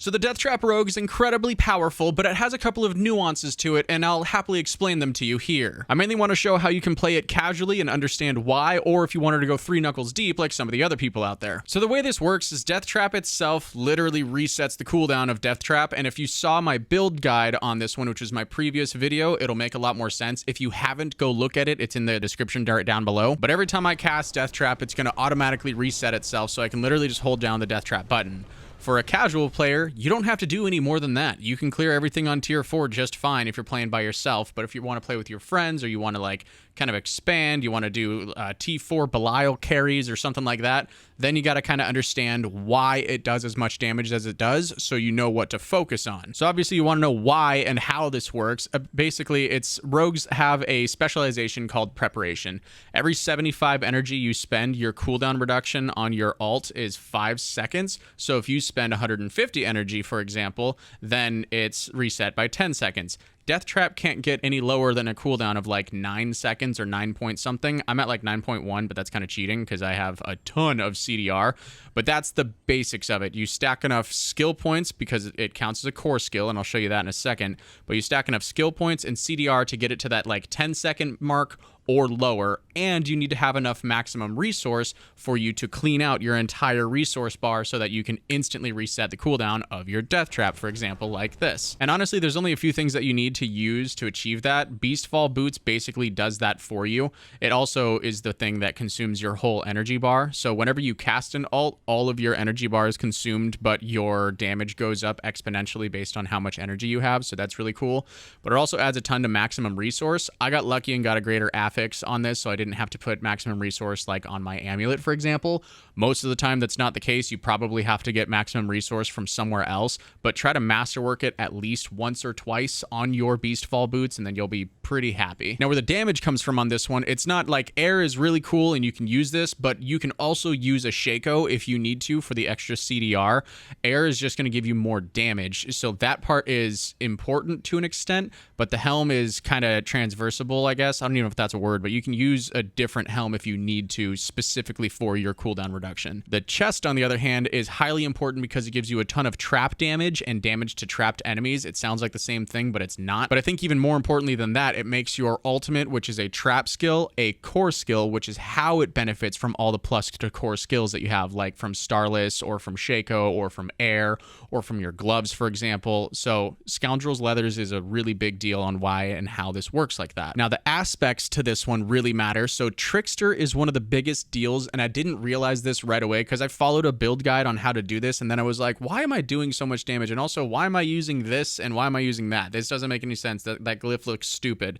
So the Deathtrap Rogue is incredibly powerful, but it has a couple of nuances to it, and I'll happily explain them to you here. I mainly want to show how you can play it casually and understand why, or if you wanted to go 3 knuckles deep like some of the other people out there. So the way this works is Deathtrap itself literally resets the cooldown of Deathtrap, and if you saw my build guide on this one, which was my previous video, it'll make a lot more sense. If you haven't, go look at it. It's in the description down below. But every time I cast Deathtrap, it's going to automatically reset itself, so I can literally just hold down the Deathtrap button. For a casual player, you don't have to do any more than that. You can clear everything on tier 4 just fine if you're playing by yourself, but if you want to play with your friends or you want to like kind of expand, you want to do T4 Belial carries or something like that, then you got to kind of understand why it does as much damage as it does so you know what to focus on. So obviously you want to know why and how this works. Basically, rogues have a specialization called preparation. Every 75 energy you spend, your cooldown reduction on your ult is 5 seconds. So if you spend 150 energy, for example, then it's reset by 10 seconds. Deathtrap can't get any lower than a cooldown of like 9 seconds or 9 point something. I'm at like 9.1, but that's kind of cheating because I have a ton of CDR. But that's the basics of it. You stack enough skill points because it counts as a core skill, and I'll show you that in a second. But you stack enough skill points and CDR to get it to that like 10-second mark or lower, and you need to have enough maximum resource for you to clean out your entire resource bar so that you can instantly reset the cooldown of your Deathtrap, for example, like this. And honestly, there's only a few things that you need to use to achieve that. Beastfall Boots basically does that for you. It also is the thing that consumes your whole energy bar. So whenever you cast an ult, all of your energy bar is consumed, but your damage goes up exponentially based on how much energy you have. So that's really cool. But it also adds a ton to maximum resource. I got lucky and got a greater affix on this, so I didn't have to put maximum resource like on my amulet, for example. Most of the time that's not the case. You probably have to get maximum resource from somewhere else, but try to masterwork it at least once or twice on your Beastfall Boots, and then you'll be pretty happy. Now, where the damage comes from on this one, it's not like air is really cool and you can use this, but you can also use a Shaco if you need to for the extra CDR. Air is just going to give you more damage, so that part is important to an extent, but the helm is kind of transversable, I guess. I don't even know if that's a word, but you can use a different helm if you need to, specifically for your cooldown reduction. The chest, on the other hand, is highly important because it gives you a ton of trap damage and damage to trapped enemies. It sounds like the same thing, but it's not. But I think even more importantly than that, it makes your ultimate, which is a trap skill, a core skill, which is how it benefits from all the plus to core skills that you have, like from Starless or from Shaco or from Air or from your gloves, for example. So Scoundrel's Leathers is a really big deal on why and how this works like that. Now, the aspects to this one really matter. So Trickster is one of the biggest deals, and I didn't realize this right away because I followed a build guide on how to do this, and then I was like, why am I doing so much damage? And also, why am I using this and why am I using that? This doesn't make any sense. That glyph looks stupid.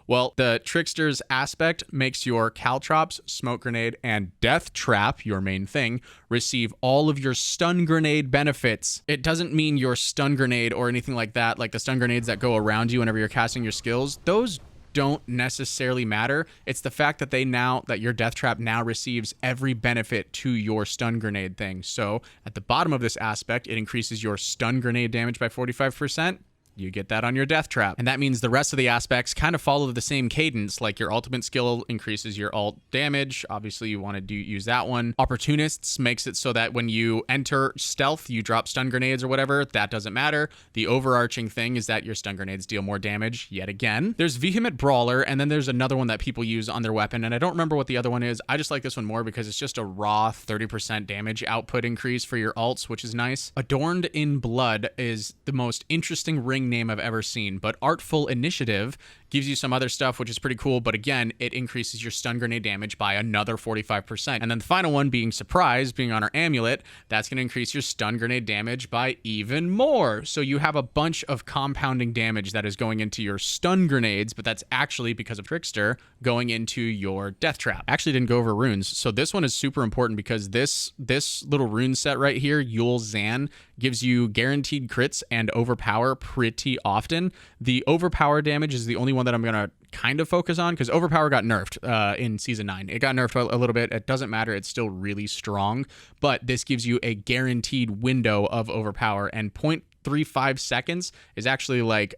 Well, the Trickster's aspect makes your Caltrops, Smoke Grenade, and Deathtrap, your main thing, receive all of your stun grenade benefits. It doesn't mean your stun grenade or anything like that, like the stun grenades that go around you whenever you're casting your skills. Those don't necessarily matter. It's the fact that that your Deathtrap now receives every benefit to your stun grenade thing. So at the bottom of this aspect, it increases your stun grenade damage by 45%. You get that on your Deathtrap. And that means the rest of the aspects kind of follow the same cadence, like your ultimate skill increases your ult damage. Obviously, you want to use that one. Opportunists makes it so that when you enter stealth, you drop stun grenades or whatever. That doesn't matter. The overarching thing is that your stun grenades deal more damage yet again. There's Vehement Brawler, and then there's another one that people use on their weapon, and I don't remember what the other one is. I just like this one more because it's just a raw 30% damage output increase for your ults, which is nice. Adorned in Blood is the most interesting ring name I've ever seen, but Artful Initiative gives you some other stuff, which is pretty cool, but again, it increases your stun grenade damage by another 45%. And then the final one being Surprise, being on our amulet, that's going to increase your stun grenade damage by even more. So you have a bunch of compounding damage that is going into your stun grenades, but that's actually, because of Trickster, going into your Deathtrap. I actually didn't go over runes, so this one is super important because this little rune set right here, Yul Zan, gives you guaranteed crits and overpower pretty often. The overpower damage is the only one that I'm going to kind of focus on because overpower got nerfed in season 9. It got nerfed a little bit. It doesn't matter. It's still really strong, but this gives you a guaranteed window of overpower, and 0.35 seconds is actually like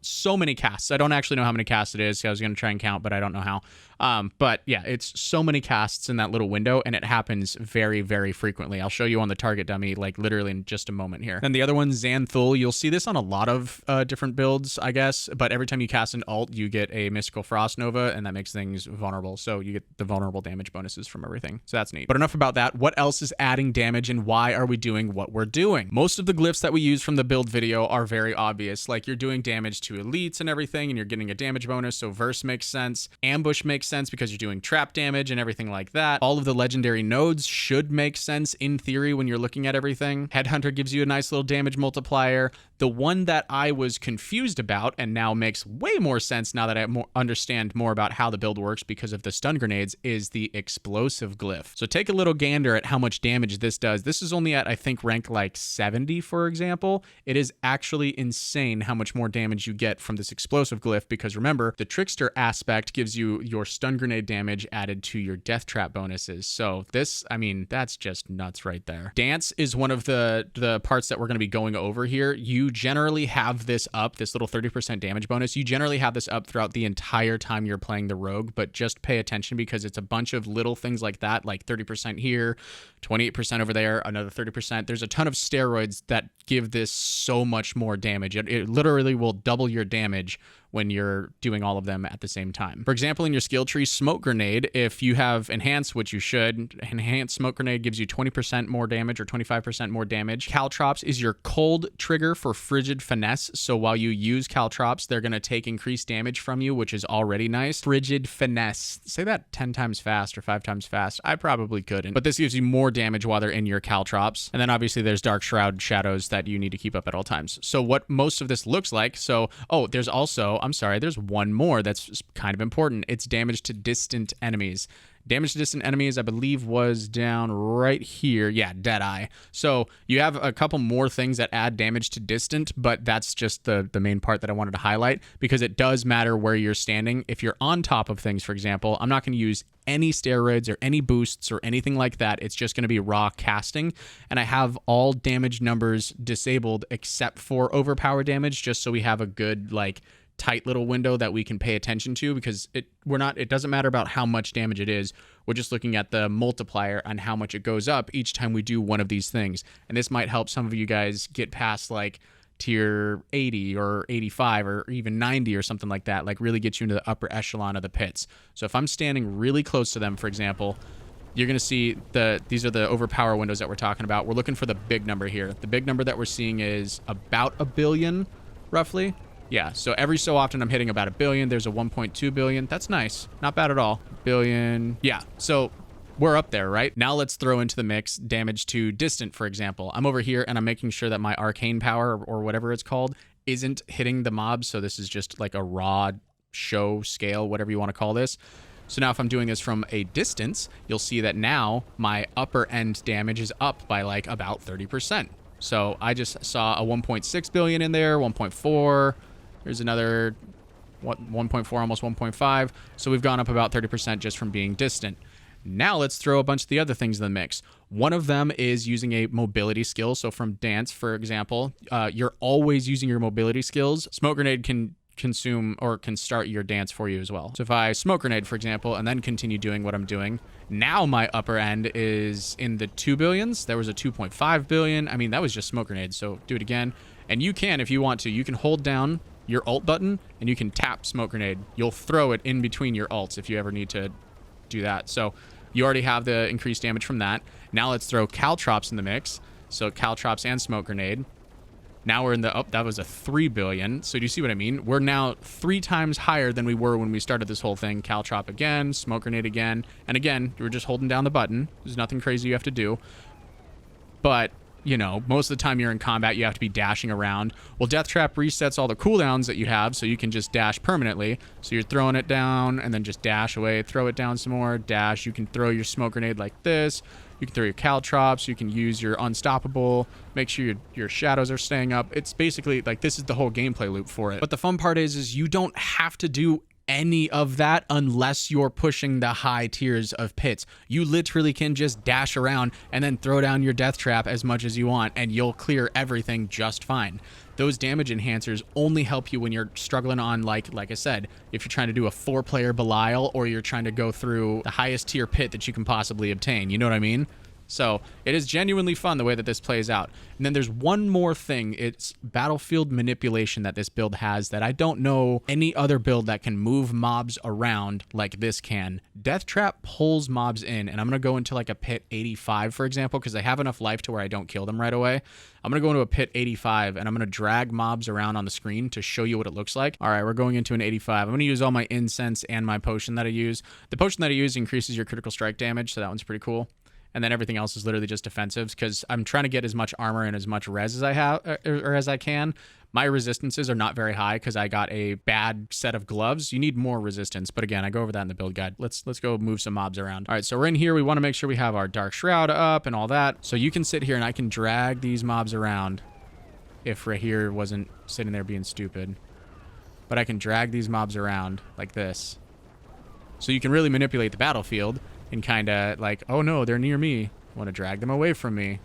so many casts. I don't actually know how many casts it is. I was going to try and count, but I don't know how. But yeah, it's so many casts in that little window, and it happens very, very frequently. I'll show you on the target dummy, like literally in just a moment here. And the other one, Xanthul, you'll see this on a lot of different builds, I guess, but every time you cast an ult, you get a Mystical Frost Nova, and that makes things vulnerable. So you get the vulnerable damage bonuses from everything. So that's neat. But enough about that. What else is adding damage, and why are we doing what we're doing? Most of the glyphs that we use from the build video are very obvious. Like, you're doing damage to elites and everything, and you're getting a damage bonus, so Verse makes sense. Ambush makes sense because you're doing trap damage and everything like that. All of the legendary nodes should make sense in theory when you're looking at everything. Headhunter gives you a nice little damage multiplier. The one that I was confused about, and now makes way more sense now that I understand more about how the build works because of the stun grenades, is the explosive glyph. So take a little gander at how much damage this does. This is only at, I think, rank like 70, for example. It is actually insane how much more damage you get from this explosive glyph, because remember, the trickster aspect gives you your stun grenade damage added to your Deathtrap bonuses. So this, I mean, that's just nuts right there. Dance is one of the parts that we're going to be going over here. You generally have this up, this little 30% damage bonus. You generally have this up throughout the entire time you're playing the rogue, but just pay attention because it's a bunch of little things like that, like 30% here, 28% over there, another 30%. There's a ton of steroids that give this so much more damage. It literally will double your damage when you're doing all of them at the same time. For example, in your skill tree, Smoke Grenade, if you have Enhanced, which you should, Enhanced Smoke Grenade gives you 20% more damage or 25% more damage. Caltrops is your cold trigger for Frigid Finesse, so while you use Caltrops, they're going to take increased damage from you, which is already nice. Frigid Finesse. Say that 10 times fast or 5 times fast. I probably couldn't, but this gives you more damage while they're in your Caltrops. And then obviously there's Dark Shroud shadows that you need to keep up at all times. So what most of this looks like, there's also, I'm sorry, there's one more that's kind of important. It's damage to distant enemies. Damage to distant enemies, I believe, was down right here. Yeah, Deadeye. So you have a couple more things that add damage to distant, but that's just the main part that I wanted to highlight, because it does matter where you're standing. If you're on top of things, for example, I'm not going to use any steroids or any boosts or anything like that. It's just going to be raw casting, and I have all damage numbers disabled except for overpower damage, just so we have a good, like, tight little window that we can pay attention to, because it doesn't matter about how much damage it is. We're just looking at the multiplier on how much it goes up each time we do one of these things. And this might help some of you guys get past like tier 80 or 85 or even 90 or something like that, like really get you into the upper echelon of the pits. So if I'm standing really close to them, for example, you're going to see these are the overpower windows that we're talking about. We're looking for the big number here. The big number that we're seeing is about 1 billion, roughly. Yeah, so every so often I'm hitting about 1 billion. There's a 1.2 billion. That's nice. Not bad at all. Billion. Yeah, so we're up there, right? Now let's throw into the mix damage to distant, for example. I'm over here and I'm making sure that my arcane power, or whatever it's called, isn't hitting the mobs. So this is just like a raw show scale, whatever you want to call this. So now if I'm doing this from a distance, you'll see that now my upper end damage is up by like about 30%. So I just saw a 1.6 billion in there, 1.4. There's another 1.4, almost 1.5. So we've gone up about 30% just from being distant. Now let's throw a bunch of the other things in the mix. One of them is using a mobility skill. So from dance, for example, you're always using your mobility skills. Smoke Grenade can consume or can start your dance for you as well. So if I Smoke Grenade, for example, and then continue doing what I'm doing, now my upper end is in the 2 billions. There was a 2.5 billion. I mean, that was just Smoke Grenade. So do it again. And you can, if you want to, you can hold down your alt button and you can tap Smoke Grenade. You'll throw it in between your alts if you ever need to do that. So you already have the increased damage from that. Now let's throw Caltrops in the mix. So Caltrops and Smoke Grenade. Now we're in the, that was a 3 billion. So do you see what I mean? We're now 3 times higher than we were when we started this whole thing. Caltrop again, Smoke Grenade again. And again, we're just holding down the button. There's nothing crazy you have to do. But you know, most of the time you're in combat, you have to be dashing around. Well, Deathtrap resets all the cooldowns that you have, so you can just dash permanently. So you're throwing it down and then just dash away, throw it down some more, dash. You can throw your Smoke Grenade like this. You can throw your Caltrops. You can use your Unstoppable. Make sure your shadows are staying up. It's basically like this is the whole gameplay loop for it. But the fun part is you don't have to do any of that unless you're pushing the high tiers of pits. You literally can just dash around and then throw down your death trap as much as you want, and you'll clear everything just fine. Those damage enhancers only help you when you're struggling on, like I said, if you're trying to do a 4-player Belial, or you're trying to go through the highest tier pit that you can possibly obtain. You know what I mean? So it is genuinely fun the way that this plays out. And then there's one more thing. It's battlefield manipulation that this build has that I don't know any other build that can move mobs around like this can. Deathtrap pulls mobs in, and I'm going to go into like a pit 85, for example, because I have enough life to where I don't kill them right away. I'm going to go into a pit 85, and I'm going to drag mobs around on the screen to show you what it looks like. All right, we're going into an 85. I'm going to use all my incense and my potion that I use. The potion that I use increases your critical strike damage, so that one's pretty cool. And then everything else is literally just defensives, because I'm trying to get as much armor and as much res as I have, or as I can. My resistances are not very high because I got a bad set of gloves. You need more resistance, but again, I go over that in the build guide. Let's go move some mobs around. All right, so we're in here. We want to make sure we have our Dark Shroud up and all that. So you can sit here and I can drag these mobs around if right here wasn't sitting there being stupid. But I can drag these mobs around like this. So you can really manipulate the battlefield and kind of like, oh no, they're near me. I want to drag them away from me.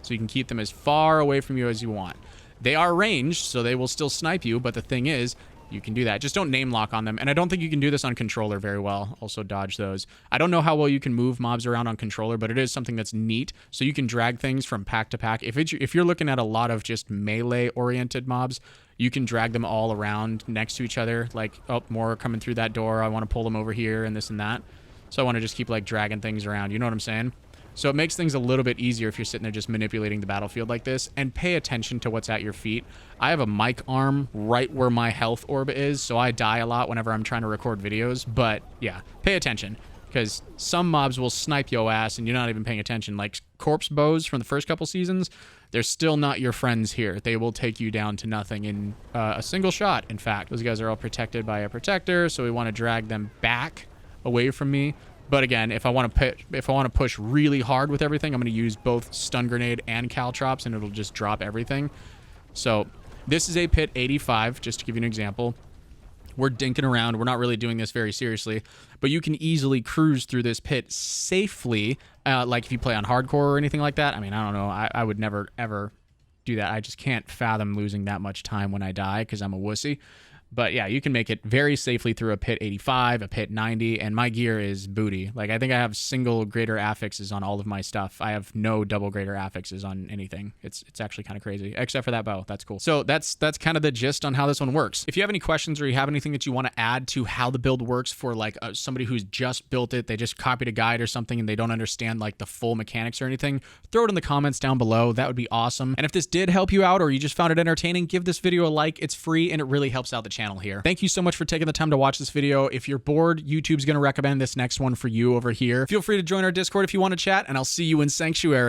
So you can keep them as far away from you as you want. They are ranged, so they will still snipe you, but the thing is, you can do that. Just don't name lock on them. And I don't think you can do this on controller very well. Also dodge those. I don't know how well you can move mobs around on controller, but it is something that's neat. So you can drag things from pack to pack. If you're looking at a lot of just melee-oriented mobs, you can drag them all around next to each other. Like, oh, more coming through that door. I want to pull them over here and this and that. So I want to just keep like dragging things around. You know what I'm saying? So it makes things a little bit easier if you're sitting there just manipulating the battlefield like this. And pay attention to what's at your feet. I have a mic arm right where my health orb is, so I die a lot whenever I'm trying to record videos. But yeah, pay attention, because some mobs will snipe your ass and you're not even paying attention. Like corpse bows from the first couple seasons, they're still not your friends here. They will take you down to nothing in a single shot. In fact, those guys are all protected by a protector, so we want to drag them back away from me. But again, if I want to push really hard with everything, I'm going to use both stun grenade and caltrops, and it'll just drop everything. So this is a pit 85, just to give you an example. We're dinking around. We're not really doing this very seriously, but you can easily cruise through this pit safely. Like if you play on hardcore or anything like that. I mean, I don't know. I would never, ever do that. I just can't fathom losing that much time when I die because I'm a wussy. But yeah, you can make it very safely through a pit 85, a pit 90, and my gear is booty. Like, I think I have single greater affixes on all of my stuff. I have no double greater affixes on anything. It's actually kind of crazy, except for that bow. That's cool. So that's kind of the gist on how this one works. If you have any questions or you have anything that you want to add to how the build works for like somebody who's just built it, they just copied a guide or something and they don't understand like the full mechanics or anything, throw it in the comments down below. That would be awesome. And if this did help you out or you just found it entertaining, give this video a like. It's free and it really helps out the channel here. Thank you so much for taking the time to watch this video. If you're bored, YouTube's going to recommend this next one for you over here. Feel free to join our Discord if you want to chat, and I'll see you in Sanctuary.